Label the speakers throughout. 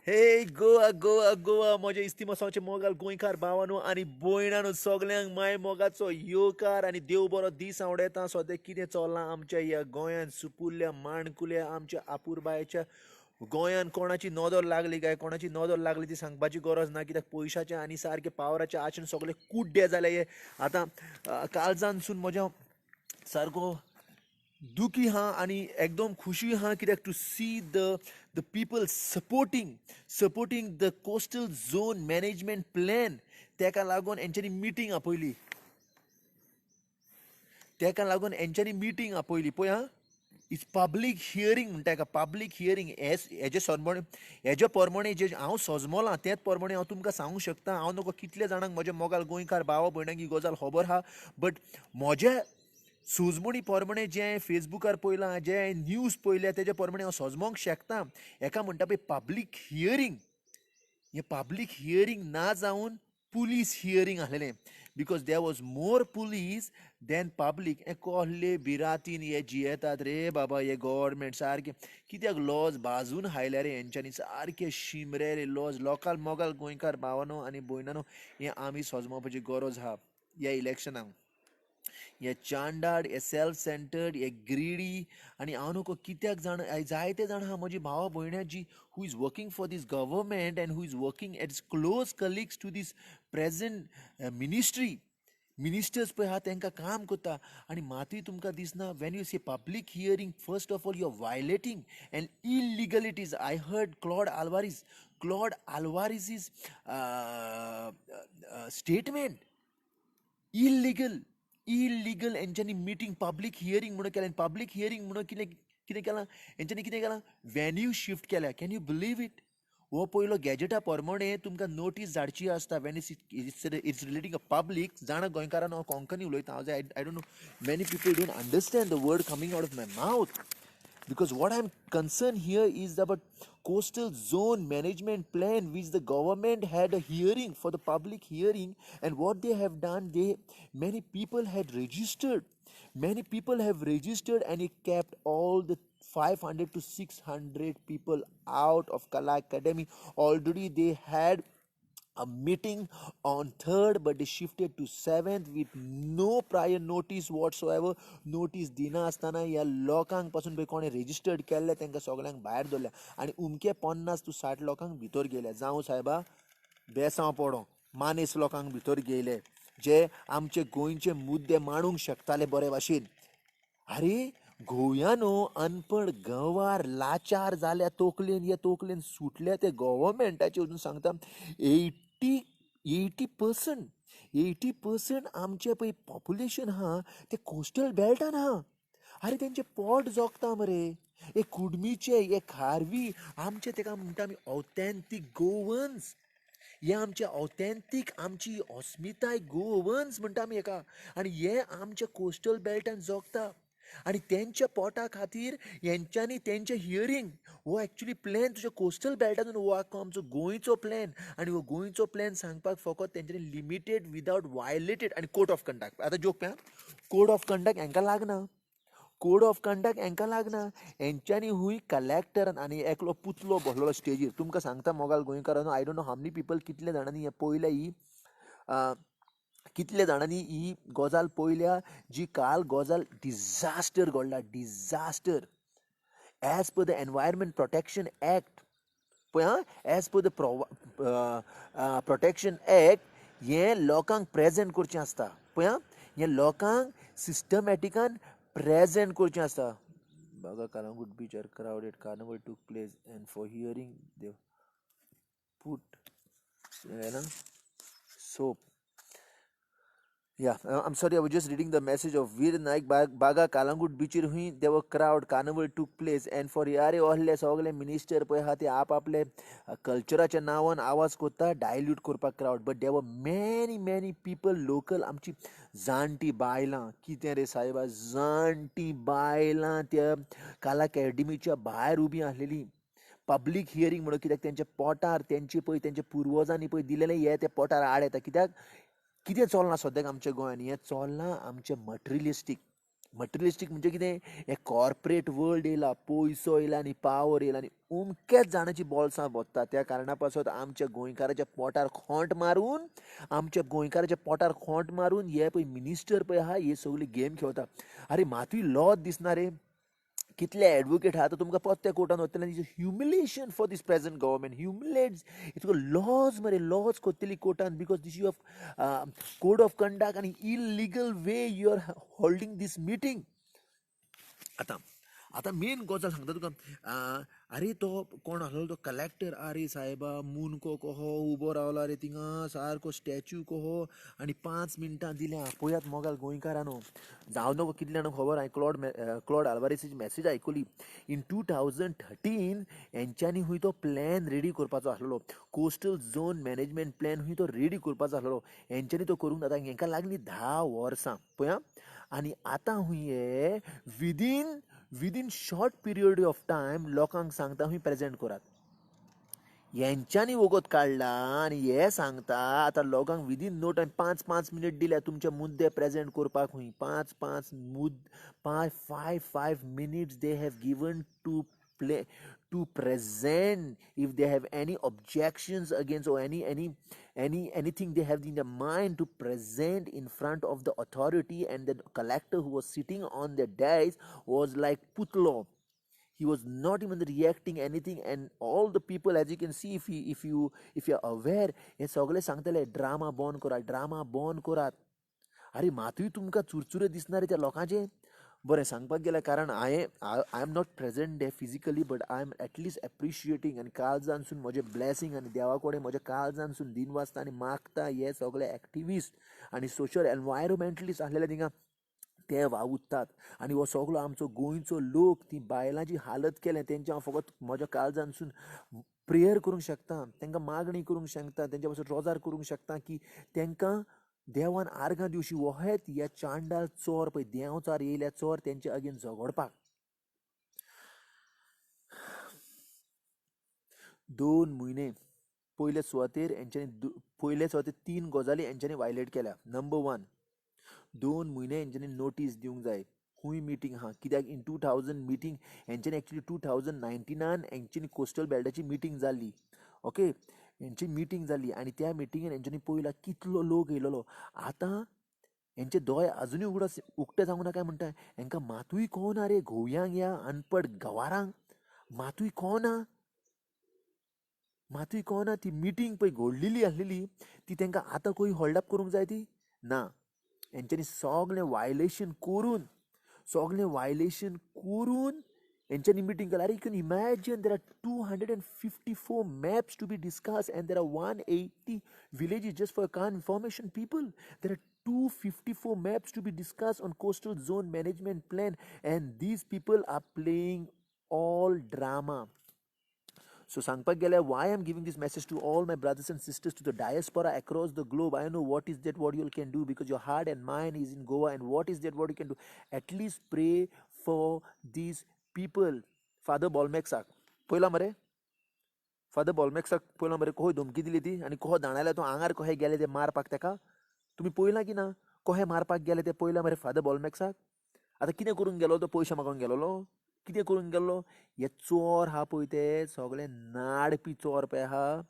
Speaker 1: हे गोवा गोवा गोवा म्हज्या इस्तिमसांचे मोगाल गोंयकार भावानो आनी भयणानो सगल्यांक माय मोगाचो योकार आनी देव बरो दीस आवडेता. सद्या कितें चल्लां आमच्या ह्या गोंयांत सुपुल्ल्या माणकुल्या आमच्या आपुरबायेच्या गोंयांत कोणाची नदर लागली काय कोणाची नदर लागली ती सांगपाची गरज ना, कित्याक पयशाचे आनी सारके पावराचे आशेन सगळे कुड्डे जाले हे आतां. काळजानसून म्हज्या सारको दुखी हा आणि एकदम खुशी हा कित्याक to see the people supporting the coastal zone management plan. तेका लागून हेंच्यांनी मिटींग आपयली, तेका लागून हेंच्यांनी मिटींग आपयली पळय. हा इट्स पब्लीक हियरींग म्हणटा हेका, पब्लीक हियरींग. हेजे सरमणे हेजे प्रमाणे जे हांव सजमोलां तेच प्रमाणे हांव तुमकां सांगूंक शकता. हांव नकळो कितले जाणांक म्हज्या मोगाल गोंयकार भावा भयणांक ही गजाल खबर आहा, बट म्हज्या सुजमणी प्रमाणे जे फेसबुकार पळयलां, जे न्यूज पळयल्या तेजे प्रमाणे हांव सजमोंक शकता. हेका म्हणटा पळय पब्लीक हियरींग. हें पब्लीक हियरींग ना जावन पुलीस हियरींग आहलेलें, because there was more police than public. हे कहले भिरांतीन हे जियेतात रे बाबा हे गव्हर्मेंट. सारके कित्याक लॉज बाजून हायल्या रे हेंच्यांनी, सारके शिमरे रे लॉज. लोकाल मोगाल गोंयकार भावानो आनी भयणानो, हें आमी सजमोवपाची गरज आहा ह्या इलेक्शनाक. हे चांडाड, हे सेल्फ सेंटर्ड, हे ग्रीडी. आनी हांव नको कित्याक जाण जायते जाण आहा म्हजी भावा भयणां जी who is working for this government and who is working as close colleagues to this present ministers पळय आहा तांकां काम करता. आनी मातूय तुमकां दिसना when you see public hearing, first of all you are violating and illegalities. I heard Claude Alvares statement illegal हेंच्यांनी मिटींग पब्लीक हियरींग म्हणून केलें. पब्लीक हियरींग म्हणून कितें कितें केलां हेंच्यांनी, कितें केलां वेन्यू शिफ्ट केल्या. Can you believe it? हो पयलो गॅजेटा प्रमाणे तुमकां नोटीस धाडची आसता वेन इट्स रिलेटींग अ पब्लीक. जाणा गोंयकारान हांव कोंकणी उलयता, हांव I don't know many people don't understand the word coming out of my mouth. Because what I'm concerned here is about coastal zone management plan, which the government had a hearing for the public hearing. And what they have done, many people had registered. Many people have registered, and it kept all the 500 to 600 people out of Kala Academy. Already they had a meeting on 3rd, but they shifted to 7th with no prior notice whatsoever. Notice दिना आसतना ह्या लोकांक पासून पळय कोणें registered केल्ले तांकां सगळ्यांक भायर दवरल्या आनी उमके 50 to 60 लोकांक भितर गेले. जावं सायबा बेसांव पडो मानेस लोकांक भितर गेले जे आमचे गोंयचे मुद्दे मांडूंक शकताले बरे भाशेन. अरे गोंयानो अनपड गंवार लाचार जाल्या तोकलेन, ह्या तोकलेन सुटल्या ते गव्हर्मेंटाचे. अजून सांगता 80% आमचे पळय पॉप्युलेशन हा ते कोस्टल बेल्टान हा. अरे तेंचे पोट जोगता मरे. हे कुडमीचे, हे खारवी आमचे, तेका म्हणटा आमी ऑथेंटीक गोवन्स. हे आमचे ऑथेंटीक आमची अस्मिताय गोवन्स म्हणटा आमी हेका. आनी हे आमच्या कोस्टल बेल्टान जोगता. आनी तेंच्या पोटा खातीर हेंच्यांनी तेंचे हियरींग हो एक्चुली प्लॅन तुज्या कोस्टल बेल्टानून हो आख्खो आमचो गोंयचो प्लॅन. आनी हो गोंयचो प्लॅन सांगपाक फकत तेंच्यांनी लिमिटेड विदाउट वायलेटेड. आनी कोड ऑफ कंडक्ट आतां जोक पळय, कोड ऑफ कंडक्ट हांकां लागना. कोड ऑफ कंडक्ट हांकां लागना. हेंच्यांनी हूंय कलेक्टरान आनी एकलो पुतलो बसलो स्टेजीर. तुमकां सांगता मोगाल गोंयकारांनो, I don't know how many people कितले जाणांनी हें पळयल्या ही कितले जाणांनी ही गजाल पळयल्या जी काल गजाल डिझास्टर घडला. Disaster as per the environment protection act पळय. हां, as per the protection act हें लोकांक प्रेजेंट करचें आसता पळय. हां, हें लोकांक सिस्टमॅटिकान प्रेजेंट करचें आसता. बागा Calangute beach are crowded, carnival took place and for hearing they put soap. Yeah, I'm sorry, I was just reading the message of Veer Naik Baga Kalangut Bichir hui. There were crowd, carnival took place, and for yare ohle sogle minister पळय हा ते आप आपले कल्चराच्या नावान आवाज कोत्ता dilute करपाक crowd. But there were many people local. आमची जाणटी बायलां, कितें रे सायबा, जाणटी बायलां त्या काला अकॅडमीच्या भायर उबी आसलेलीं. पब्लीक हियरींग म्हणून, कित्याक तेंच्या पोटार तेंचे पळय तेंच्या पुर्वजांनी पळय दिलेलें हें ते पोटार आड येता. कित्याक कितें चलना सद्याक आमच्या गोंयांत? हें चलना आमचें मटेरियलिस्टीक. मटेरियलिस्टीक म्हणजे कितें, हे कॉर्पोरेट वर्ल्ड येयला, पयसो येयला आनी पावर येयला आनी उमकेच जाणांची बॉल्सां बोत्ता. त्या कारणा पासत आमच्या गोंयकाराच्या पोटार खोंट मारून हे पळय मिनिस्टर पळय आहा हे सगळी गेम खेळटा. अरे मातूय लॉज दिसना रे. कितले एडवोकेट आहा आतां तुमकां पोत्या कोर्टान वतले आनी humiliation for this present government, humiliates तुका लॉज मरे, लॉज कोत्तली कोर्टान because this you of code of conduct आनी illegal way you are holding this meeting. आतां आतां मेन गजाल सांगता तुका. अरे तो कोण आसलो तो कलेक्टर, अरे सायबा मुनको कहो उबो रावला रे थिंगा सारको स्टॅच्यू कहो आनी 5 मिनटां दिल्या. पळयात मोगाल गोंयकारांनो, जावं नको कितले जाणांक खबर, हांवें क्लॉड आल्वारेसाची मॅसेज आयकली. इन 2013 हेंच्यांनी हुंय तो प्लॅन रेडी करपाचो आसलेलो, कोस्टल झोन मॅनेजमेंट प्लॅन हुंय तो रेडी करपाचो आसलेलो. हेंच्यांनी तो करूंक आतां हेंकां लागली 10 वर्सां पळया. आनी आतां हुंय हे within short period of time लोकांक सांगता हुंय प्रेझेंट करात. यांच्यानी वगत काढला आणि हे सांगता आतां लोकांक विदीन नो टायम 5 मिनिट दिल्या तुमचे मुद्दे प्रेझेंट करपाक. हुंय 5 minutes they have given to play to present if they have any objections against or anything they have in their mind to present in front of the authority. And the collector who was sitting on the dais was like putlo. He was not even reacting anything, and all the people, as you can see, if you're aware, हे सगळे सांगतले drama बॉन करात. अरे मातूय तुमकां चुरचुरे दिसणारे त्या लोकांचे. बरें सांगपाक गेल्यार कारण I am not present day physically, but I am at least appreciating आनी काळजानसून म्हजें ब्लेसींग आनी देवा कडेन म्हज्या काळजानसून दिन वाजता आनी मागता हे सगळे एक्टिविस्ट आनी सोशल एनवायरमेंटलिस्ट आसलेले थिंगा ते वावुरतात. आनी हो सगळो आमचो गोंयचो लोक ती बायलांची हालत केलें तेंचे हांव फकत म्हज्या काळजानसून प्रेयर करूंक शकता, तांकां मागणी करूंक शकता, तेंच्या पासून रोजार करूंक शकता की तांकां देवान आर्गां दिवची. वोहेत ह्या चांडाळ चोर पळय देंवचार येयल्या चोर तेंचे अगेन झगडपाक. 2 म्हयने पयले सुवातेर हेंच्यांनी पयले सुवातेर 3 गजाली हेंच्यांनी वायलेट केल्या. नंबर 1, 2 म्हयने हेंच्यांनी नोटीस दिवंक जाय. खूंय मिटींग आहा कित्याक इन 2000 मिटींग हेंच्यांनी एक्चुली 2019 हेंच्यांनी कोस्टल बेल्टाची मिटींग जाल्ली. ओके, हेंची मिटींग जाल्ली आनी त्या मिटिंगेन हेंच्यांनी पळयला कितलो लोक येयलोलो. आतां हेंचे दोळे अजुनूय उक्ते जावंक ना काय म्हणटा. हेंकां मातूय कळना रे, घोवयांक या अनपड गवारांक मातूय कळना ती मिटींग पळय घडलेली आसलेली ती तांकां आतां खंय होल्ड अप करूंक जाय ती ना. हेंच्यांनी सगळें वायलेशन करून हेंच्यांनी मिटींग केला. अरे you can imagine there are 254 maps to be discussed and there are 180 villages. Just for your information people, there are 254 maps to be discussed on coastal zone management plan, and these people are playing all drama. So सांगपाक गेल्यार why I'm giving this message to all my brothers and sisters to the diaspora across the globe. I know what is that what you can do because your heart and mind is in Goa, and what is that what you can do. At least pray for these people. Father बॉलमॅक्साक पळयला मरे, father बॉलमॅक्साक पळयला मरे कहो धमकी दिली ती आनी कहो धांडायला तो आंगार कहे गेले ते मारपाक. ताका तुमी पळयला की ना कहे मारपाक गेले ते पळयला मरे फादर बॉलमॅक्साक. आतां कितें करूंक गेलो तो, पयशे मागोंक गेलोलो, कितें करूंक गेल्लो. हे चोर आहा पळय ते सगळे नाडपी चोर पळय आहा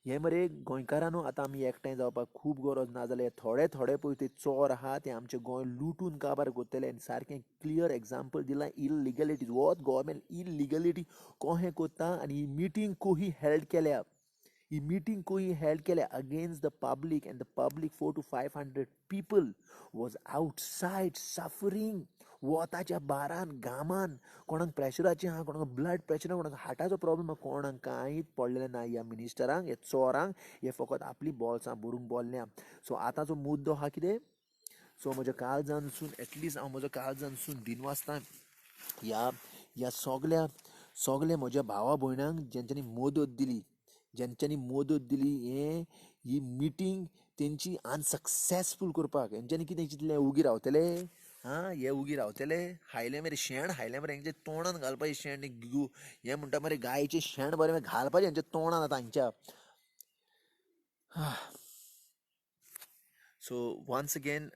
Speaker 1: हे मरे गोंयकारांनो. आतां आमी एकठांय जावपाक खूब गरज ना जाल्यार थोडे पळय ते चोर आहा ते आमचें गोंय लुटून काबार करतले. आनी सारकें क्लियर एग्जाम्पल दिलां इलिगलिटीज. वॉट गव्हर्मेंट इलिगलिटी कहें कोत्ता. आनी ही मिटींग कोही हेल्ड केल्या against the public, and the public 400 to 500 people was outside suffering. वताच्या बारान घामान, कोणाक प्रेशराचें आहा, कोणाक ब्लड प्रेशर, कोणाक हार्टाचो प्रॉब्लेम आहा, कोणाक कांयच पडलेलें ना ह्या मिनिस्टरांक, हे चोरांक. हे फकत आपली बॉल्सां भरूंक बोल्ल्या. सो आतांचो मुद्दो आहा कितें. सो म्हज्या काळजानसून एटलिस्ट हांव म्हज्या काळजानसून दिन वाजता ह्या सगळ्या म्हज्या भावा भयणांक ज्यांच्यांनी मदत दिली ही मिटींग तेंची अनसक्सेसफूल करपाक. हेंच्यांनी कितें चिंतलें उगी रावतले. हे उगी रावतले, हायले मरे शेण हायले मरे हेंचे तोंडान घालपाचें शेण. हे म्हणटा मरे गायेचें शेण बरें घालपाचें हेंच्या तोंडान आतां हांच्या. So once again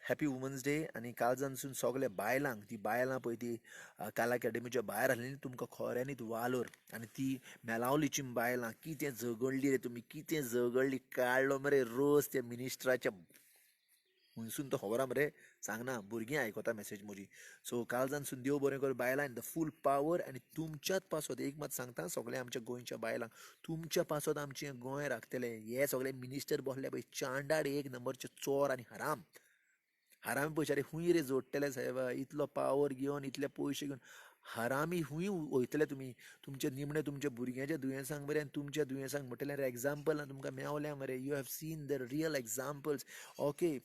Speaker 1: happy women's day. आनी काल जाणसून सगळे बायलांक, ती बायलां पळय ती काल अकॅडमीच्या भायर आहली तुमकां खऱ्यांनीच वालोर. आनी ती मेलावलीची बायलां कितें झगडली रे तुमी, कितें झगडली, काडलो मरे रोस त्या मिनिस्टराच्या हुंयसून तो खबर आहा मरे, सांगना भुरगीं आयकता मॅसेज म्हजी. सो काल जाणसून देव बरें कर बायलां इन द फूल पावर. आनी तुमच्याच पासत एक मात सांगता सगळ्या आमच्या गोंयच्या बायलांक, तुमच्या पासत आमचें गोंय राखतले. हे सगळे मिनिस्टर बसले पळय चांडाड एक नंबरचे चोर आनी हराम. हरामी पयशारे हुंय रे जोडटले साहेबा, इतलो पावर घेवन इतले पयशे घेवन हरामी हुंय वयतले तुमी. तुमचे निमणे तुमच्या भुरग्याच्या दुयेंसांक मरे आनी तुमच्या दुयेंसांक म्हटल्यार एग्जाम्पल तुमकां मेवल्या मरे. You have seen the real examples. Okay,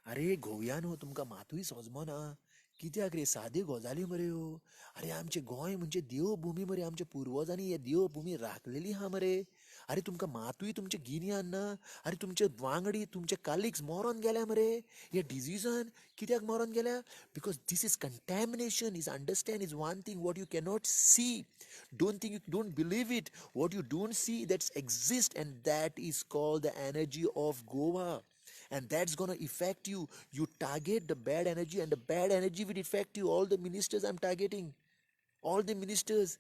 Speaker 1: अरे घोवया न्हू तुमकां मातूय सोजमो ना. कित्याक रे सादी गजाली मरे ह्यो. अरे आमचे गोंय म्हणजे देवभुमी मरे, आमच्या पुर्वजांनी हे देवभुमी राखलेली हा मरे. अरे तुमकां मातूय तुमचे गिन्यान ना. अरे तुमचे वांगडी तुमचे कालिग्स मरोन गेल्या मरे हे डिजीजान. कित्याक मरोन गेल्या? Because this is contamination. Is understand is one thing what you cannot see. Don't think, you don't believe it. What you don't see that's exist and that is called the energy of Goa. And that's gonna affect you. You target the bad energy and the bad energy will affect you. All the ministers I'm targeting, all the ministers.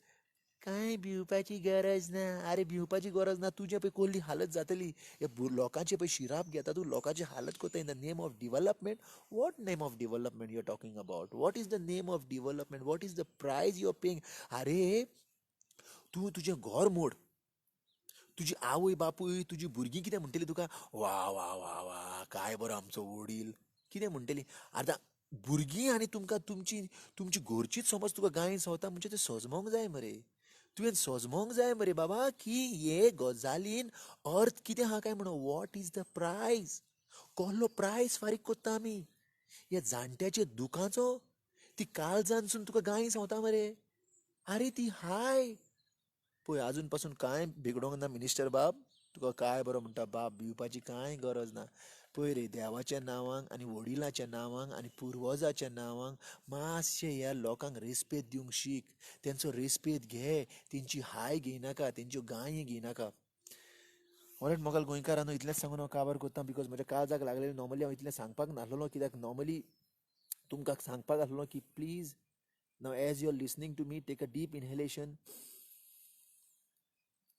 Speaker 1: काय भिवपाची गरज ना. अरे भिवपाची गरज ना. तुझे पळय कोल्ली हालत जातली. हे लोकांचे पळय शिराप घेता तूं, लोकांची हालत कोता in the name of development. What name of development you are talking about? What is the name of development? What is the price you are paying? अरे तूं तुजें घर मोड. तुजी आवय बापूय तुजी भुरगीं कितें म्हणटली तुका? वा वा वा वा काय बरो आमचो वडील. कितें म्हणटली? आतां भुरगीं आनी तुमकां तुमची तुमची घरचीच समज तुका गाय सवता म्हणजे तें सजमोंक जाय मरे. तुवें सजमोंक जाय मरे बाबा की हे गजालीन अर्थ कितें आहा काय म्हणून. What is the price? कसलो प्रायस फारीक कोत्ता आमी ह्या जाणट्याच्या दुखाचो? ती काळ जाणसून तुका गाय सवता मरे. अरे ती हाय पळय आजून पासून कांय बिगडोंक ना मिनिस्टर बाब. तुका काय बरो म्हणटा बाब, भिवपाची कांय गरज ना. पळय रे देवाच्या नांवांक आनी वडिलांच्या नांवांक आनी पुर्वजाच्या नांवांक मातशें ह्या लोकांक रेस्पेद दिवंक शीक. तेंचो रेस्पेद घे. तेंची हाय घेयनाका, तेंच्यो गायी घेयनाका. ऑलरायट मोगाल गोंयकारांनो, इतलेंच सांगून हांव काबार कोत्ता. बिकॉज म्हज्या काळजाक लागलेलें. नॉर्मली हांव इतलें सांगपाक नासलोलो, कित्याक नॉर्मली तुमकां सांगपाक आसलो की please now as you are listening to me take a deep inhalation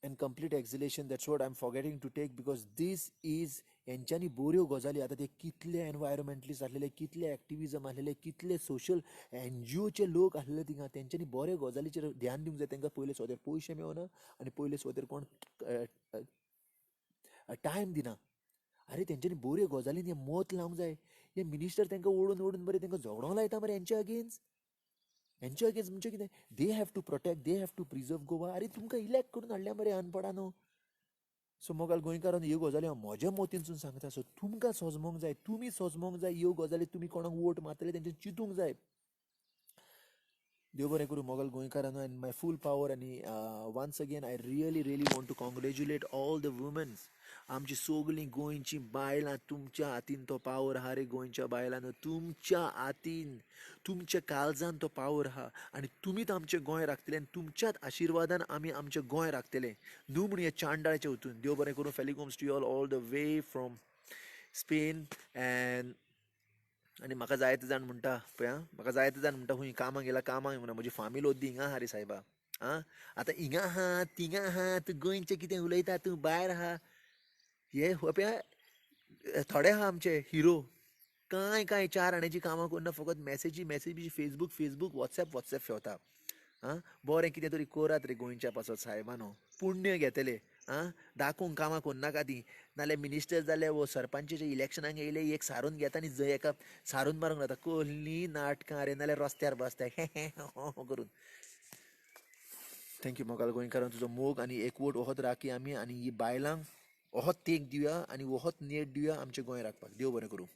Speaker 1: and complete exhalation. That's what I'm forgetting to take, because this is यांच्यानी बऱ्यो गजाली. आता ते कितले एनवायरमेंटलिस्ट आसलेले, कितले एक्टिविजम आसलेले, कितले सोशल एनजीओचे लोक आसलेले थिंगा. तेंच्यांनी बऱ्यो गजालीचेर ध्यान दिवंक जाय. तांकां पयले स्वतेर पयशे मेळना आनी पयले स्वतेर कोण टायम दिना. अरे तेंच्यांनी बऱ्यो गजालींनी हे मत लावंक जाय. हे मिनिस्टर तांकां ओडून ओडून बरें तांकां झगडोंक लायता मरे हेंच्या अगेन्स्ट. हेंच्या अगेन्स्ट म्हणजे कितें? They have to protect, they have to preserve Goa. अरे तुमकां इलॅक्ट करून हाडल्या मरे अनपडानो. सो मोगाल गोंयकारांनो, ह्यो गजाली हांव म्हज्या मोतीनसून सांगता. सो तुमकां सजमोंक जाय, तुमी सजमोंक जाय. ह्यो गजाली तुमी कोणाक वोट मारतले तेंचे चिंतूंक जाय. देव बरें करूं मोगाल गोंयकारांनो. And my full power. आनी once again I really want to congratulate all the women's. आमची सगळीं गोंयची बायलां, तुमच्या हातीन तो पावर आहा रे गोंयच्या बायलांनो. तुमच्या हातीन, तुमच्या काळजान तो पावर आहा. आनी तुमीच आमचें गोंय राखतले आनी तुमच्याच आशिर्वादान आमी आमचें गोंय राखतले. न्हू म्हणून हे चांडाळाच्या वतून. देव बरें करूं. फेलिकोम्स to you all the way from Spain. And आनी म्हाका जायते जाण म्हणटा पळय आं, म्हाका जायते जाण म्हणटा खूंय कामाक गेला, कामाक म्हणा. म्हजी फामील ओद्दी हिंगा आहा रे सायबा. आं आतां हिंगा आहा थिंगा आहा, तूं गोंयचें कितें उलयता, तूं भायर आहा. हे पळय थोडे आहा आमचे हिरो. कांय 4 आण्याची कामां करना. फकत मॅसेजी फेसबूक व्हॉट्सॅप फेवता. आं बरें कितें तरी करात रे गोंयच्या पासत सायबानो. पुण्य घेतले. आं दाखोवंक कामां करनाका ती. नाल्यार मिनिस्टर जाले वो सरपंचाच्या इलेक्शनाक येयले, एक सारून घेता आनी जंय एका सारून मारूंक जाता. कसलीं नाटकां रे. नाल्यार रस्त्यार बसता हे हे हो करून. थँक्यू मोगाल गोंयकारान. तुजो मोग आनी एकवोट वोहत राखी आमी. आनी ही बायलांक वोहत तेंक दिवया आनी वोहत नेट दिवया आमचें गोंय राखपाक. देव बरें करूं.